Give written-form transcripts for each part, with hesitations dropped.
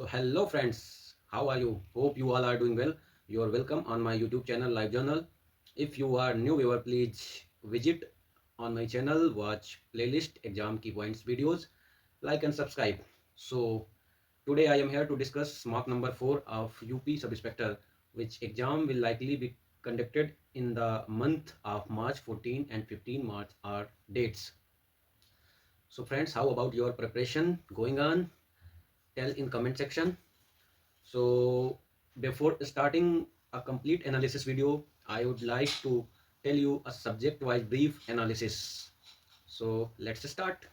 So hello friends, how are you? Hope you all are doing well. You are welcome on my YouTube channel Live Journal. If you are new viewer, please visit on my channel, watch playlist exam key points videos, like and subscribe. So today I am here to discuss mock number 4 of UP Sub-Inspector, which exam will likely be conducted in the month of March 14 and 15 March are dates. So friends, how about your preparation going on? Tell in comment section. So before starting a complete analysis video, I would like to tell you a subject wise brief analysis. So let's start.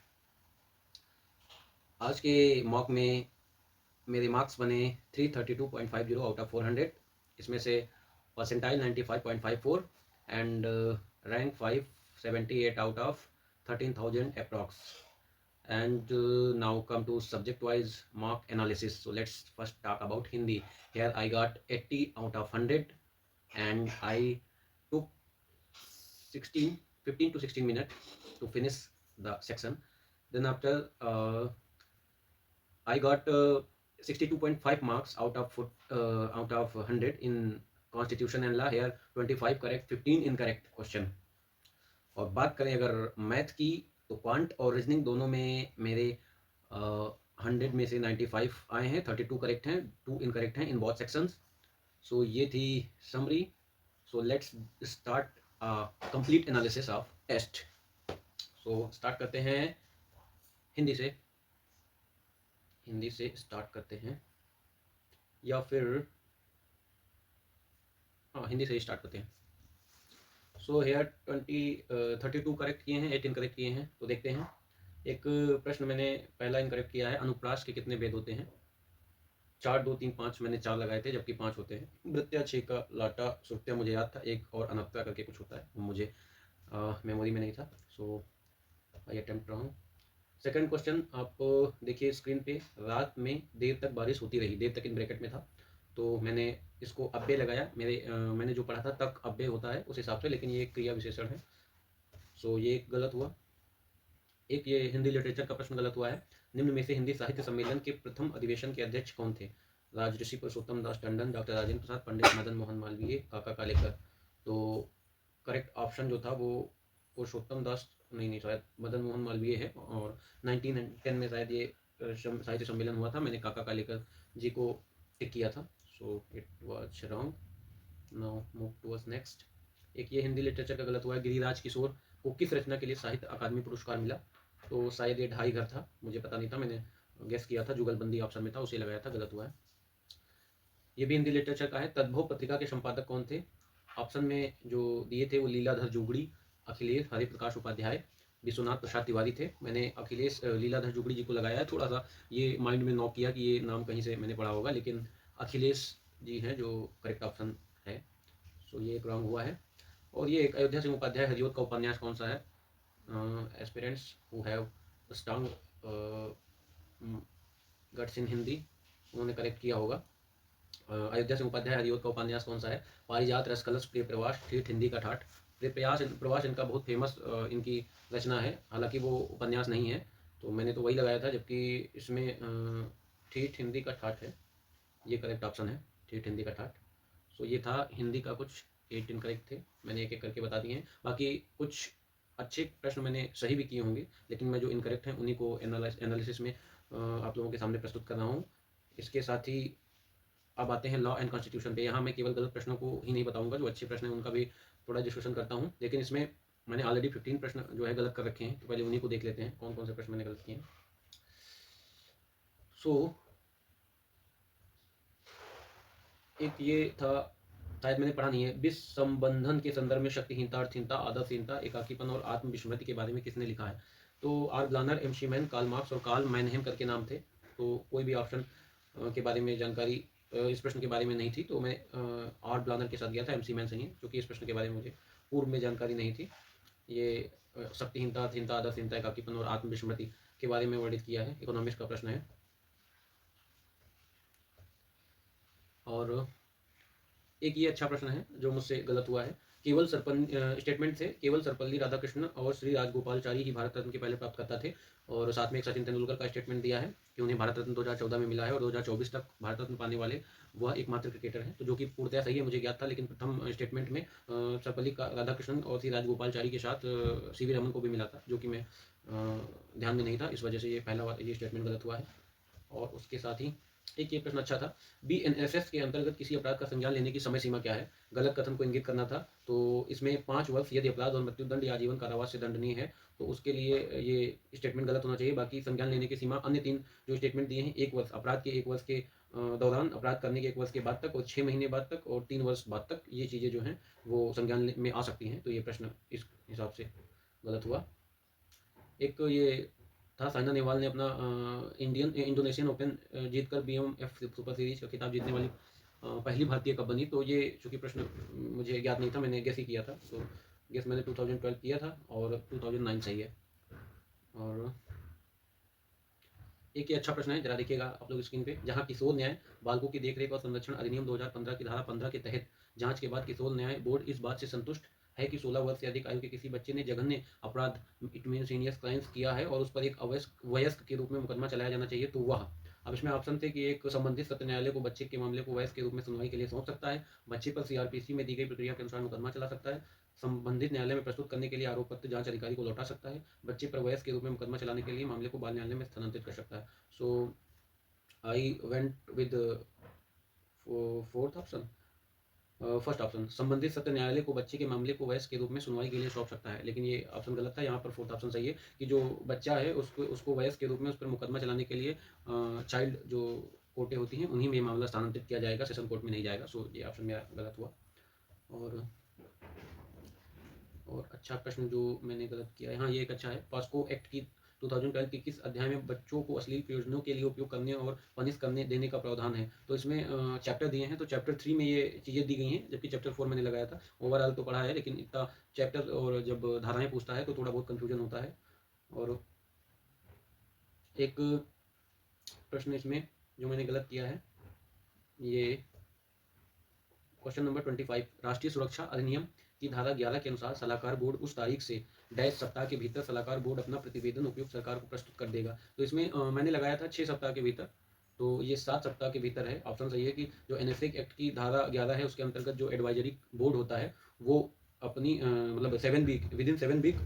आज के mock में मेरे marks बने 332.50 out of 400. इसमें से percentile 95.54 and rank 578 out of 13,000 approx. And now come to subject wise mark analysis. So let's first talk about Hindi. Here I got 80 out of 100 and I took 15 to 16 minutes to finish the section. Then after I got 62.5 marks out of 100 in constitution and law. Here 25 correct, 15 incorrect question. और बात करें अगर math की, तो quant और reasoning दोनों में मेरे 100 में से 95 आए हैं, 32 करेक्ट हैं, 2 इनकरेक्ट हैं इन बोथ सेक्शंस. सो ये थी summary. So let's start complete analysis of test. So start करते हैं हिंदी से स्टार्ट करते हैं, या फिर हिंदी से ही स्टार्ट करते हैं. सो हेयर 32 करेक्ट किए हैं, 8 इनकरेक्ट किए हैं. तो देखते हैं. एक प्रश्न मैंने पहला इनकरेक्ट किया है, अनुप्रास के कितने भेद होते हैं? 4 2 3 5 मैंने 4 लगाए थे, जबकि 5 होते हैं. वृत्या, छेका, लाटा, सुरत्या मुझे याद था, एक और अनप्ता करके कुछ होता है, वो मुझे मेमोरी में नहीं था. सो आई अटेम्प्ट रॉन्ग. सेकंड क्वेश्चन आप देखिए स्क्रीन पे. रात में देर तक बारिश होती रही, देर तक इन ब्रैकेट में था, तो मैंने इसको अब्बे लगाया. मैंने जो पढ़ा था तक अब्बे होता है उस हिसाब से, लेकिन ये एक क्रिया विशेषण है. सो ये गलत हुआ. एक ये हिंदी लिटरेचर का प्रश्न गलत हुआ है. निम्न में से हिंदी साहित्य सम्मेलन के प्रथम अधिवेशन के अध्यक्ष कौन थे? राजऋषि पुरुषोत्तम दास टंडन, डॉक्टर राजेंद्र प्रसाद, पंडित मदन मोहन मालवीय, काका कालेकर. तो करेक्ट ऑप्शन जो था वो पुरुषोत्तम दास नहीं, शायद मदन मोहन मालवीय है. और 1910 में शायद ये साहित्य सम्मेलन हुआ था. मैंने काका कालेकर जी को टिक किया था. So it was wrong. Now move towards next. एक ये हिंदी लिटरेचर का गलत हुआ है. गिरिराज किशोर को किस रचना के लिए साहित्य अकादमी पुरस्कार मिला? तो शायद ये ढाई घर था, मुझे पता नहीं था, मैंने गेस किया था, जुगलबंदी ऑप्शन में था, उसे लगाया था, गलत हुआ है. ये भी हिंदी लिटरेचर का है. तद्भव पत्रिका के संपादक कौन थे? ऑप्शन में जो दिए थे वो लीलाधर जुगड़ी, अखिलेश हरिप्रकाश उपाध्याय, विश्वनाथ प्रसाद तिवारी थे. मैंने अखिलेश लीलाधर जुगड़ी जी को लगाया है. थोड़ा सा ये माइंड में नॉक किया कि ये नाम कहीं से मैंने पढ़ा होगा, लेकिन अखिलेश जी हैं जो करेक्ट ऑप्शन है. सो ये एक रॉन्ग हुआ है. और ये एक अयोध्या सिंह उपाध्याय हरिओत का उपन्यास कौन सा है? Aspirants who have strong guts in Hindi, उन्होंने करेक्ट किया होगा. अयोध्या सिंह उपाध्याय हरिओत का उपन्यास कौन सा है? पारिजात, रसकलश, प्रिय प्रवास, ठेठ हिंदी का ठाठ. प्रिय प्रवास इनका बहुत फेमस इनकी रचना है, हालांकि वो उपन्यास नहीं है, तो मैंने तो वही लगाया था, जबकि इसमें ठेठ हिंदी का ठाठ है. ये करेक्ट ऑप्शन है, ठेठ हिंदी का ठाठ. सो ये था हिंदी का. कुछ 8 इनकरेक्ट थे, मैंने एक एक करके बता दिए हैं. बाकी कुछ अच्छे प्रश्न मैंने सही भी किए होंगे, लेकिन मैं जो इनकरेक्ट हैं उन्हीं को एनालिसिस में आप लोगों के सामने प्रस्तुत कर रहा हूँ. इसके साथ ही अब आते हैं लॉ एंड कॉन्स्टिट्यूशन पे. यहाँ मैं केवल गलत प्रश्नों को ही नहीं बताऊंगा, जो अच्छे प्रश्न हैं उनका भी थोड़ा डिस्कशन करता हूँ. लेकिन इसमें मैंने ऑलरेडी 15 प्रश्न जो है गलत कर रखे हैं, तो पहले उन्हीं को देख लेते हैं कौन कौन से प्रश्न मैंने गलत किए हैं. सो एक ये था, शायद मैंने पढ़ा नहीं है. विसंबंधन के संदर्भ में शक्तिहीनता, अर्थहीनता, आदर्शहीनता, एकाकीपन और आत्मविस्मृति के बारे में किसने लिखा है? तो आर ब्लानर, एम शीमैन, कार्ल मार्क्स और कार्ल मैनहेम करके नाम थे. तो कोई भी ऑप्शन के बारे में जानकारी इस प्रश्न के बारे में नहीं थी, तो मैं आर ब्लानर के साथ गया था. एम शीमैन सही है, क्योंकि इस प्रश्न के बारे में मुझे पूर्व में जानकारी नहीं थी. ये शक्तिहीनता, अर्थहीनता, आदर्शहीनता, एकाकीपन और आत्मविस्मृति के बारे में वर्णित किया है. इकोनॉमिक्स का प्रश्न है. और एक ये अच्छा प्रश्न है जो मुझसे गलत हुआ है. केवल स्टेटमेंट थे केवल सर्वपल्ली राधाकृष्णन और श्री राजगोपालाचारी ही भारत रत्न के पहले प्राप्तकर्ता थे। और साथ में एक सचिन तेंदुलकर का स्टेटमेंट दिया है कि उन्हें भारत रत्न 2014 में मिला है और 2024 तक भारत रत्न पाने वाले वह एकमात्र क्रिकेटर है, तो जो कि पूर्णतः सही है, मुझे ज्ञात था। लेकिन प्रथम स्टेटमेंट में सर्वपल्ली राधाकृष्णन और श्री राजगोपालाचारी के साथ सीवी रमन को भी मिला था, जो कि मैं ध्यान में नहीं था, इस वजह से ये पहला ये स्टेटमेंट गलत हुआ है। और उसके साथ ही एक ये प्रश्न अच्छा था, BNSS के अंतर्गत किसी अपराध का संज्ञान लेने की समय सीमा क्या है? गलत कथन को इंगित करना था, तो इसमें 5 वर्ष यदि अपराध और मृत्युदंड या आजीवन कारावास से दंडनीय है, तो उसके लिए ये स्टेटमेंट गलत होना चाहिए। बाकी संज्ञान लेने की सीमा अन्य 3 जो स्टेटमेंट दिए हैं, 1 वर्ष अपराध के 1 वर्ष के दौरान, अपराध करने के 1 वर्ष के बाद तक और 6 महीने बाद तक और 3 वर्ष बाद तक, ये चीज़ें जो हैं वो संज्ञान में आ सकती हैं। तो ये प्रश्न इस हिसाब से गलत हुआ। एक ये था, साइना नेहवाल ने अपना इंडोनेशियन ओपन जीतकर BMF सुपर सीरीज का खिताब जीतने वाली पहली भारतीय कब बनी? तो ये चूँकि प्रश्न मुझे ज्ञात नहीं था, मैंने गेस ही किया था, तो गेस मैंने 2012 किया था और 2009 सही है। और एक ये अच्छा प्रश्न है, जरा देखिएगा आप लोग स्क्रीन पे, जहाँ किशोर न्याय बालकों की देखरेख और संरक्षण अधिनियम 2015 की धारा 15 के तहत जांच के बाद किशोर न्याय बोर्ड इस बात से संतुष्ट है कि 16 वर्ष से अधिक आयु के किसी बच्चे ने जघन्य अपराध इट मीन सीनियर्स क्राइम्स किया है और उस पर एक वयस्क के रूप में मुकदमा चलाया जाना चाहिए, तो वह। अब इसमें ऑप्शन थे कि एक संबंधित सत्र न्यायालय को बच्चे के मामले को वयस्क के रूप में सुनवाई के लिए सौंप सकता है, बच्चे पर CRPC में दी गई प्रक्रिया के अनुसार मुकदमा चला सकता है, संबंधित न्यायालय में प्रस्तुत करने के लिए आरोप पत्र जांच अधिकारी को लौटा सकता है, बच्चे पर वयस्क के रूप में मुकदमा चलाने के लिए मामले को बाल न्यायालय में स्थानांतरित कर सकता है। So I went with fourth option, first option, संबंधित सत्र न्यायालय को बच्चे के मामले को वयस्क के रूप में सुनवाई के लिए सौंप सकता है, लेकिन ये ऑप्शन गलत था। यहाँ पर फोर्थ ऑप्शन सही है कि जो बच्चा है उसको वयस्क के रूप में उस पर मुकदमा चलाने के लिए चाइल्ड जो कोर्टें होती हैं उन्हीं में मामला स्थानांतरित किया जाएगा, सेशन कोर्ट में नहीं जाएगा। सो ये ऑप्शन मेरा गलत हुआ। और अच्छा प्रश्न जो मैंने गलत किया है, हाँ ये एक अच्छा है, पॉस्को एक्ट की 2012 के किस अध्याय में बच्चों को अश्लील प्रयोजनों के लिए उपयोग करने और पनिश करने देने का प्रावधान है? तो इसमें चैप्टर दिए हैं, तो चैप्टर 3 में ये चीज़ें दी गई हैं, जबकि चैप्टर 4 मैंने लगाया था। ओवरऑल तो पढ़ा है, लेकिन इतना चैप्टर और जब धाराएं पूछता है तो थोड़ा बहुत कन्फ्यूजन होता है। और एक प्रश्न इसमें जो मैंने गलत किया है, ये क्वेश्चन नंबर 25, राष्ट्रीय सुरक्षा अधिनियम की धारा 11 के अनुसार सलाहकार बोर्ड उस तारीख से डैश सप्ताह के भीतर सलाहकार बोर्ड अपना प्रतिवेदन उपयुक्त सरकार को प्रस्तुत कर देगा। तो इसमें मैंने लगाया था 6 सप्ताह के भीतर, तो ये 7 सप्ताह के भीतर है। ऑप्शन सही है कि जो NSA एक्ट की धारा 11 है उसके अंतर्गत जो एडवाइजरी बोर्ड होता है वो अपनी मतलब 7 वीक, विद इन 7 वीक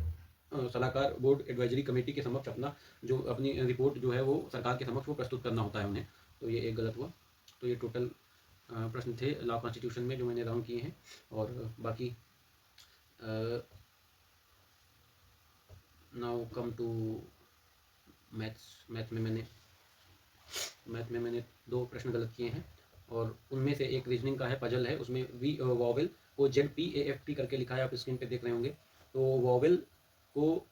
सलाहकार बोर्ड एडवाइजरी कमेटी के समक्ष अपना जो अपनी रिपोर्ट जो है वो सरकार के समक्ष वो प्रस्तुत करना होता है उन्हें। तो ये एक गलत हुआ। तो ये टोटल प्रश्न थे लॉ कॉन्स्टिट्यूशन में जो मैंने राउंड किए हैं। और बाकी नाउ कम टू मैथ में मैंने 2 प्रश्न गलत किए हैं और उनमें से एक रीजनिंग का है, पजल है, उसमें वॉवेल को ZPAFT करके लिखा है, आप स्क्रीन पे देख रहे होंगे। तो वॉवेल को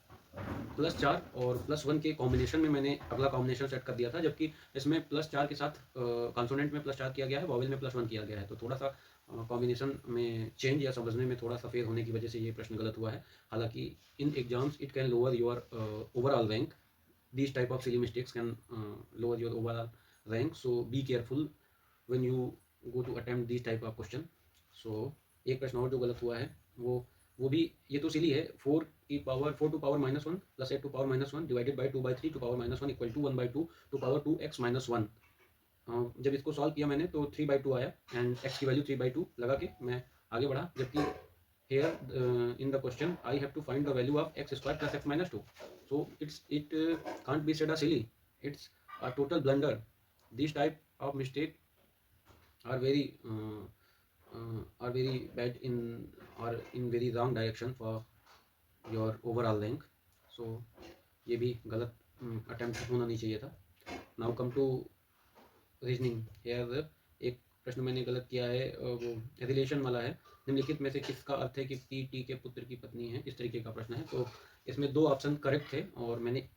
+4 और +1 के कॉम्बिनेशन में मैंने अगला कॉम्बिनेशन सेट कर दिया था, जबकि इसमें +4 के साथ कॉन्सोनेंट में +4 किया गया है, वॉवेल में +1 किया गया है। तो थोड़ा सा कॉम्बिनेशन में चेंज या समझने में थोड़ा सा फेर होने की वजह से ये प्रश्न गलत हुआ है। हालांकि in exams it can lower your overall rank, these type of silly mistakes can lower your overall rank, so be careful when you go to attempt these type of question. So एक प्रश्न और जो गलत हुआ है वो भी ये तो सिली है, 4 to power -1 plus 8 to power -1 divided by 2/3 to power -1 equal to 1/2 to power 2x -1। जब इसको सॉल्व किया मैंने तो 3/2 आया एंड x की वैल्यू 3/2 लगा के मैं आगे बढ़ा, जबकि here in the question I have to find the value of x square plus x minus 2, so it can't be said as silly, it's a total blunder. These type of mistake are very bad in very wrong direction for your overall rank, so ये भी गलत attempt होना नहीं चाहिए था। Now come to reasoning. Here एक प्रश्न मैंने गलत किया है, वो रिलेशन वाला है, निम्नलिखित में से किसका अर्थ है कि टी के पुत्र की पत्नी है, इस तरीके का प्रश्न है। तो इसमें 2 ऑप्शन करेक्ट थे और मैंने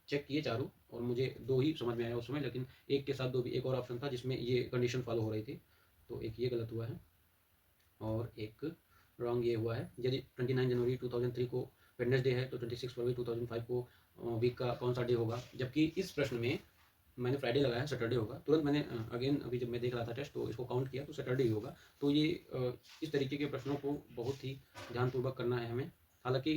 चेक किए चारों और मुझे 2 ही समझ में आया उस समय, लेकिन एक के साथ 2 भी एक और ऑप्शन था जिसमें ये कंडीशन फॉलो हो रही थी, तो एक ये गलत हुआ है और एक रॉन्ग ये हुआ है। यदि 29 जनवरी 2003 को वेडनेसडे है तो 26 फरवरी 2005 को वीक का कौन सा डे होगा, जबकि इस प्रश्न में मैंने फ्राइडे लगाया, सैटरडे होगा। तुरंत मैंने अगेन अभी जब मैं देख रहा था टेस्ट तो इसको काउंट किया तो सैटरडे ही होगा। तो ये इस तरीके के प्रश्नों को बहुत ही ध्यानपूर्वक करना है हमें। हालांकि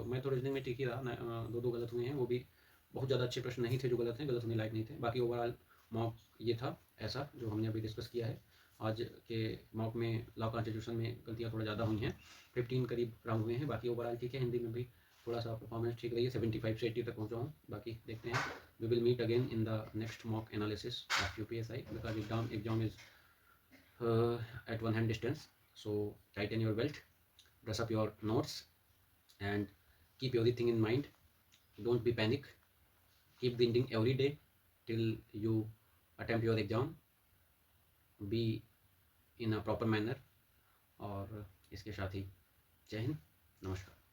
मैं तो रीजनिंग में ठीक ही रहा, दो दो गलत हुए हैं, वो भी बहुत ज़्यादा अच्छे प्रश्न नहीं थे जो गलत हैं, गलत होने लायक नहीं थे। बाकी ओवरऑल मॉक ये था ऐसा जो हमने अभी डिस्कस किया है। आज के मॉक में लॉ कॉन्स्टिट्यूशन में गलतियाँ थोड़ा ज़्यादा हुई हैं, 15 करीब राउंड हुए हैं। बाकी ओवरऑल ठीक है, हिंदी में भी थोड़ा सा परफॉर्मेंस ठीक रही है, 75 से 80 तक पहुँचा हूँ। बाकी देखते हैं, we will meet again in the next mock analysis of UPSI because exam is at one hand distance. So tighten your belt, dress up your notes, and keep everything in mind. Don't be panic. Keep grinding every day till you attempt your exam. Be in a proper manner. और इसके साथ ही जय हिंद, नमस्कार।